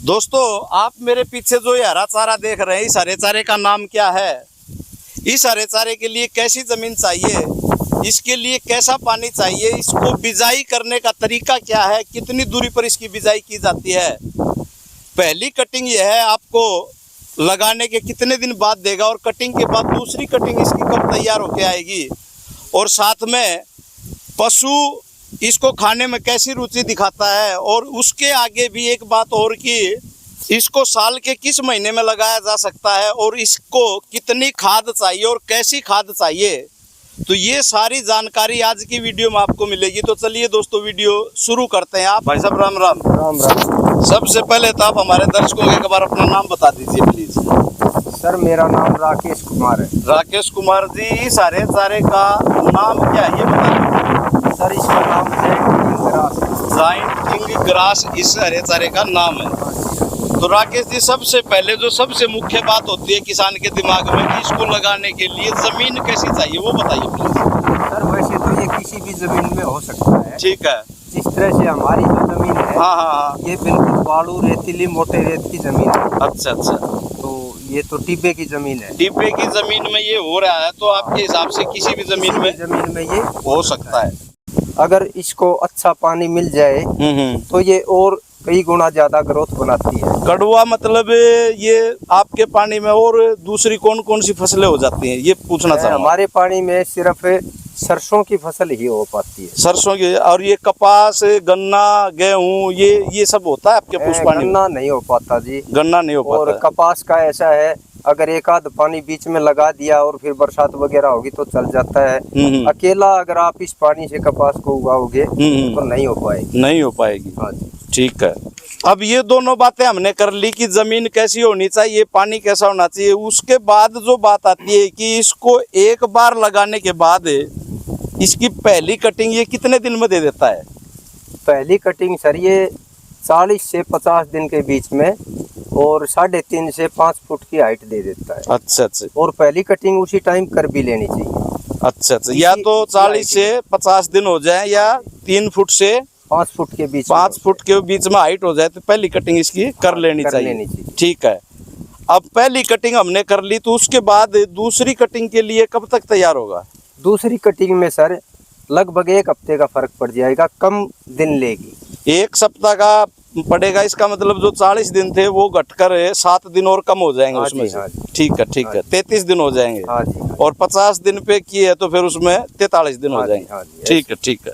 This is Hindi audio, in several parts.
दोस्तों, आप मेरे पीछे जो ये हरा चारा देख रहे हैं, इस हरे चारे का नाम क्या है? इस हरे चारे के लिए कैसी जमीन चाहिए, इसके लिए कैसा पानी चाहिए, इसको बिजाई करने का तरीका क्या है, कितनी दूरी पर इसकी बिजाई की जाती है, पहली कटिंग यह है आपको लगाने के कितने दिन बाद देगा और कटिंग के बाद दूसरी कटिंग इसकी कब तैयार होके आएगी, और साथ में पशु इसको खाने में कैसी रुचि दिखाता है। और उसके आगे भी एक बात और कि इसको साल के किस महीने में लगाया जा सकता है और इसको कितनी खाद चाहिए और कैसी खाद चाहिए, तो ये सारी जानकारी आज की वीडियो में आपको मिलेगी। तो चलिए दोस्तों, वीडियो शुरू करते हैं। आप भाई साहब राम राम। राम राम। सबसे पहले तो आप हमारे दर्शकों को एक बार अपना नाम बता दीजिए प्लीज। सर, मेरा नाम राकेश कुमार है। राकेश कुमार जी, इस हरे चारे का नाम क्या है ये बता दीजिए। सर, इसका नाम जायंट ग्रास इस हरे चारे का नाम है। तो राकेश जी, सबसे पहले जो सबसे मुख्य बात होती है किसान के दिमाग में कि इसको लगाने के लिए जमीन कैसी चाहिए, वो बताइए प्लीज। सर, वैसे तो ये किसी भी जमीन में हो सकता है। ठीक है। जिस तरह से हमारी जो जमीन है, हाँ, ये बिल्कुल बालू रेतीली मोटे रेत की जमीन है। अच्छा। तो ये तो टिब्बे की जमीन है। टिब्बे की जमीन में ये हो रहा है, तो आपके हिसाब से किसी भी जमीन में ये हो सकता है। अगर इसको अच्छा पानी मिल जाए तो ये और कई गुना ज्यादा ग्रोथ बनाती है। कड़वा मतलब ये आपके पानी में और दूसरी कौन कौन सी फसलें हो जाती हैं, ये पूछना चाहूँगा। हमारे पानी में सिर्फ सरसों की फसल ही हो पाती है। सरसों की, और ये कपास, गन्ना, गेहूं, ये सब होता है आपके पुष्प पानी में? गन्ना नहीं हो पाता जी। गन्ना नहीं हो पाता। और कपास का ऐसा है, अगर एक आध पानी बीच में लगा दिया और फिर बरसात वगैरह होगी तो चल जाता है। अकेला अगर आप इस पानी से कपास को उगाओगे तो नहीं हो पाएगी। हाँ जी, ठीक है। अब ये दोनों बातें हमने कर ली कि जमीन कैसी होनी चाहिए, पानी कैसा होना चाहिए। उसके बाद जो बात आती है कि इसको एक बार लगाने के बाद इसकी पहली कटिंग ये कितने दिन में दे देता है? पहली कटिंग सर ये 40 से 50 दिन के बीच में और 3.5 से 5 फुट की हाइट दे देता है। अच्छा। और पहली कटिंग उसी टाइम कर भी लेनी चाहिए। अच्छा। या तो 40 से 50 दिन हो जाए या 3 फुट से 5 फुट के बीच 5 फुट के बीच में हाइट हो जाए तो पहली कटिंग इसकी कर लेनी चाहिए। ठीक है। अब पहली कटिंग हमने कर ली, तो उसके बाद दूसरी कटिंग के लिए कब तक तैयार होगा? दूसरी कटिंग में सर लगभग 1 हफ्ते का फर्क पड़ जाएगा, कम दिन लेगी। 1 सप्ताह का पड़ेगा, इसका मतलब जो 40 दिन थे वो घटकर 7 दिन और कम हो जाएंगे उसमें से। ठीक है। 33 दिन हो जाएंगे। और 50 दिन पे किए तो फिर उसमें 43 दिन हो जाएंगे। ठीक है।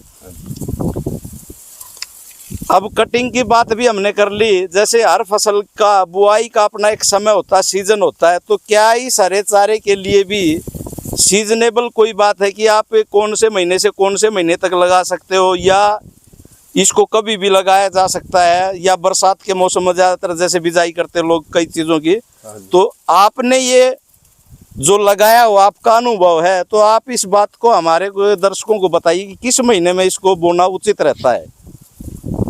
अब कटिंग की बात भी हमने कर ली। जैसे हर फसल का बुआई का अपना एक समय होता है, सीजन होता है, तो क्या इस हरे चारे के लिए भी सीजनेबल कोई बात है कि आप कौन से महीने से कौन से महीने तक लगा सकते हो, या इसको कभी भी लगाया जा सकता है, या बरसात के मौसम में ज़्यादातर जैसे बिजाई करते लोग कई चीज़ों की? तो आपने ये जो लगाया हो, आपका अनुभव है, तो आप इस बात को हमारे दर्शकों को बताइए कि किस महीने में इसको बोना उचित रहता है?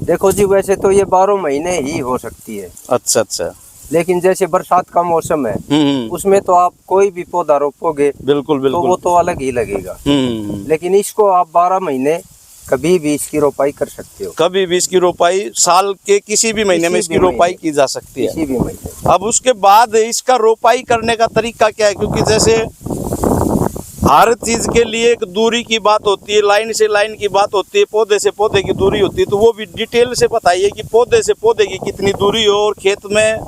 देखो जी, वैसे तो ये 12 महीने ही हो सकती है। अच्छा। लेकिन जैसे बरसात का मौसम है, उसमें तो आप कोई भी पौधा रोपोगे बिल्कुल तो वो तो अलग ही लगेगा। लेकिन इसको आप 12 महीने कभी भी इसकी रोपाई कर सकते हो। कभी भी इसकी रोपाई साल के किसी भी महीने में इसकी रोपाई की जा सकती है, किसी भी महीने। अब उसके बाद इसका रोपाई करने का तरीका क्या है? क्योंकि जैसे हर चीज के लिए एक दूरी की बात होती है, लाइन से लाइन की बात होती है, पौधे से पौधे की दूरी होती है, तो वो भी डिटेल से बताइए कि पौधे से पौधे की कितनी दूरी हो, और खेत में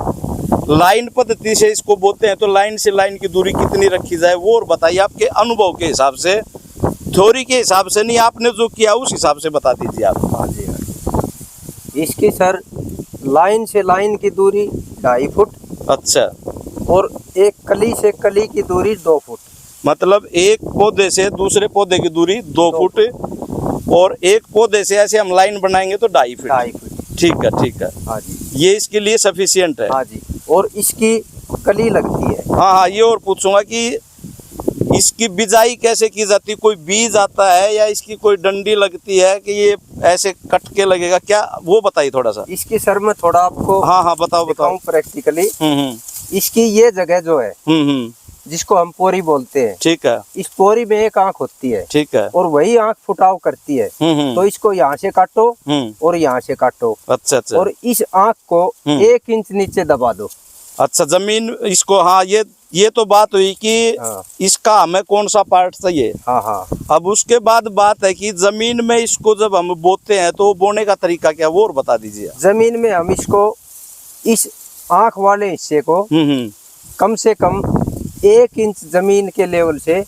लाइन पद्धति से इसको बोते हैं तो लाइन से लाइन की दूरी कितनी रखी जाए, वो और बताइए आपके अनुभव के हिसाब से, थ्योरी के हिसाब से नहीं, आपने जो किया उस हिसाब से बता दीजिए आप। हाँ जी। इसकी सर लाइन से लाइन की दूरी 2.5 फुट। अच्छा। और एक कली से कली की दूरी 2 फुट। मतलब एक पौधे से दूसरे पौधे की दूरी 2 फुट, और एक पौधे से ऐसे हम लाइन बनाएंगे तो 2.5 फुट। ठीक है। हाँ जी, ये इसके लिए सफिशियंट है। हाँ जी। और इसकी कली लगती है। हाँ, ये और पूछूंगा कि इसकी बिजाई कैसे की जाती है? कोई बीज आता है या इसकी कोई डंडी लगती है कि ये ऐसे कट के लगेगा क्या, वो बताइए थोड़ा सा। इसकी सर में थोड़ा आपको हाँ बताओ प्रैक्टिकली। इसकी ये जगह जो है जिसको हम पोरी बोलते हैं। ठीक है। इस पोरी में एक आंख होती है। ठीक है। और वही आंख फुटाव करती है। तो इसको यहाँ से काटो और यहाँ से काटो। अच्छा अच्छा। और इस आंख को 1 इंच नीचे दबा दो। अच्छा, जमीन इसको, हाँ, ये तो बात हुई कि इसका हमें कौन सा पार्ट चाहिए। हाँ हाँ। अब उसके बाद बात है कि जमीन में इसको जब हम बोते हैं तो बोने का तरीका क्या, वो और बता दीजिए। जमीन में हम इसको इस आंख वाले हिस्से को कम से कम 1 इंच जमीन के लेवल से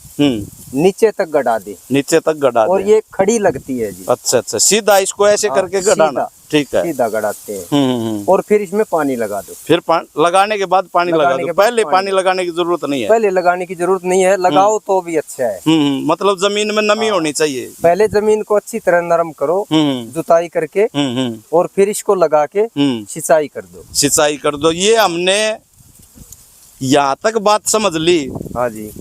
नीचे तक गड़ा दे। नीचे तक गड़ा और दे। ये खड़ी लगती है जी। अच्छा अच्छा, सीधा इसको ऐसे करके गड़ाना। ठीक है। सीधा गड़ाते हैं। और फिर इसमें पानी लगा दो। फिर लगाने के बाद पानी लगा दो। पहले पानी लगाने की जरूरत नहीं है। पहले लगाने की जरूरत नहीं है, लगाओ तो भी अच्छा है। मतलब जमीन में नमी होनी चाहिए। पहले जमीन को अच्छी तरह नरम करो, जुताई करके, और फिर इसको लगा के सिंचाई कर दो। सिंचाई कर दो। ये हमने यहाँ तक बात समझ ली। हाँ जी।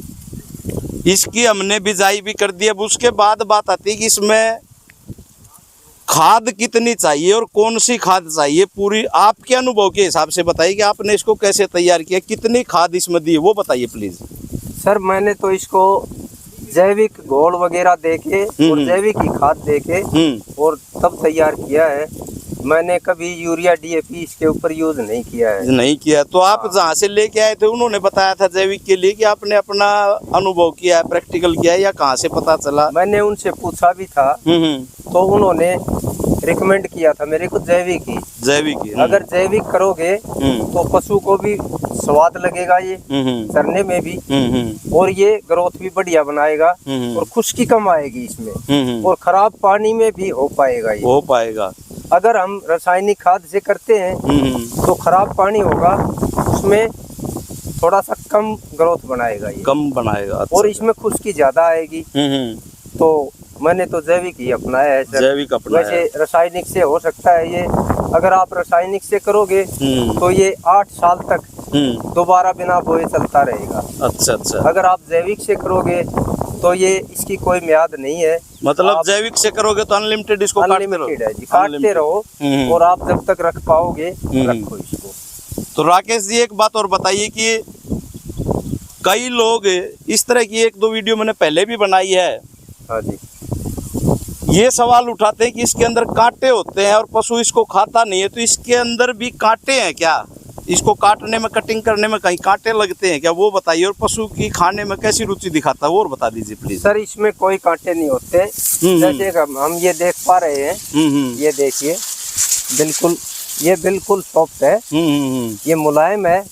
इसकी हमने बिजाई भी कर दी। अब उसके बाद बात आती है कि इसमें खाद कितनी चाहिए और कौन सी खाद चाहिए, पूरी आपके अनुभव के हिसाब से बताइए कि आपने इसको कैसे तैयार किया, कितनी खाद इसमें दी, वो बताइए प्लीज। सर, मैंने तो इसको जैविक घोल वगैरह देके और जैविक ही खाद देके और तब तैयार किया है। मैंने कभी यूरिया डीएपी इसके ऊपर यूज नहीं किया है। नहीं किया। तो आप जहाँ से लेके आए थे उन्होंने बताया था जैविक के लिए, कि आपने अपना अनुभव किया है, प्रैक्टिकल किया है, या कहाँ से पता चला? मैंने उनसे पूछा भी था। तो उन्होंने रिकमेंड किया था मेरे को जैविक ही। जैविक ही। अगर जैविक करोगे तो पशु को भी स्वाद लगेगा, ये चरने में भी, और ये ग्रोथ भी बढ़िया बनाएगा, और खुश्की कम आएगी इसमें, और खराब पानी में भी हो पाएगा ये। हो पाएगा। अगर हम रासायनिक खाद से करते हैं तो खराब पानी होगा, उसमें थोड़ा सा कम ग्रोथ बनाएगा ये। कम बनाएगा। अच्छा। और इसमें खुश्की ज्यादा आएगी। तो मैंने तो जैविक ही अपनाया है सर। जैविक अपनाया। वैसे रासायनिक से हो सकता है ये, अगर आप रासायनिक से करोगे तो ये 8 साल तक दोबारा बिना बोए चलता रहेगा। अच्छा अच्छा। अगर आप जैविक से करोगे तो ये इसकी कोई म्याद नहीं है। मतलब जैविक से करोगे तो अनलिमिटेड इसको अनलिमिटेड है जी, काटते रहो, और आप जब तक रख पाओगे रखो इसको। तो राकेश जी, एक बात और बताइए कि कई लोग इस तरह की 1-2 वीडियो मैंने पहले भी बनाई है। हाँ जी। ये सवाल उठाते हैं कि इसके अंदर कांटे होते हैं और पशु इसको खाता नहीं है, तो इसके अंदर भी कांटे हैं क्या? इसको काटने में, कटिंग करने में कहीं कांटे लगते हैं क्या, वो बताइए। और पशु की खाने में कैसी रुचि दिखाता है, वो और बता दीजिए प्लीज। सर, इसमें कोई कांटे नहीं होते। जैसे हम ये देख पा रहे हैं, ये देखिए, ये बिल्कुल सॉफ्ट है, ये मुलायम है,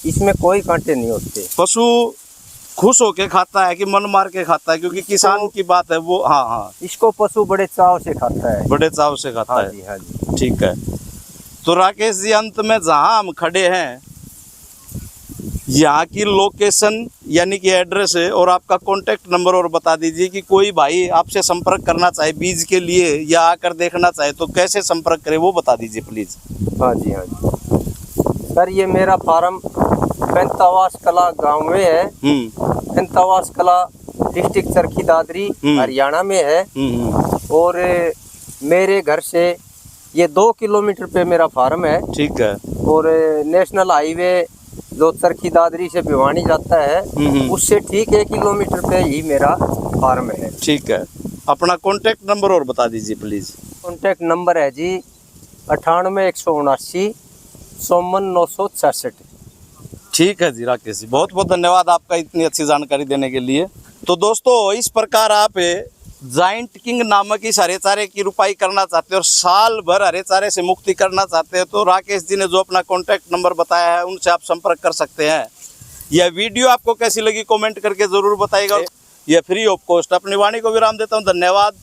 इसमें कोई कांटे नहीं होते। पशु खुश होके खाता है कि मन मार के खाता है? क्योंकि किसान की बात है वो। हाँ हाँ। इसको पशु बड़े चाव से खाता है। बड़े चाव से खाता है। हाँ जी, हाँ जी। ठीक है। तो राकेश जी, अंत में जहां हम खड़े हैं, यहाँ की लोकेशन यानी कि एड्रेस है और आपका कॉन्टेक्ट नंबर और बता दीजिए कि कोई भाई आपसे संपर्क करना चाहे बीज के लिए या आकर देखना चाहे तो कैसे संपर्क करे, वो बता दीजिए प्लीज। हाँ जी, हाँ जी। सर, ये मेरा फार्म पेंतावास कला गांव में है। पेंतावास कला डिस्ट्रिक्ट चरखी दादरी हरियाणा में है। और मेरे घर से ये 2 किलोमीटर पे मेरा फार्म है। ठीक है। और नेशनल हाईवे जो चरखी दादरी से भिवानी जाता है, उससे ठीक 1 किलोमीटर पे ही मेरा फार्म है। ठीक है। अपना कॉन्टेक्ट नंबर और बता दीजिए प्लीज। कॉन्टेक्ट नंबर है जी 98 179 54 966। ठीक है जी राकेश जी, बहुत बहुत धन्यवाद आपका इतनी अच्छी जानकारी देने के लिए। तो दोस्तों, इस प्रकार आप जाइंट किंग नामक इस हरे चारे की रुपाई करना चाहते हो और साल भर हरे चारे से मुक्ति करना चाहते हो तो राकेश जी ने जो अपना कॉन्टैक्ट नंबर बताया है उनसे आप संपर्क कर सकते हैं। यह वीडियो आपको कैसी लगी कमेंट करके ज़रूर बताइएगा। यह फ्री ऑफ कॉस्ट। अपनी वाणी को विराम देता हूँ। धन्यवाद।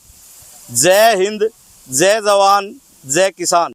जय हिंद, जय जवान, जय किसान।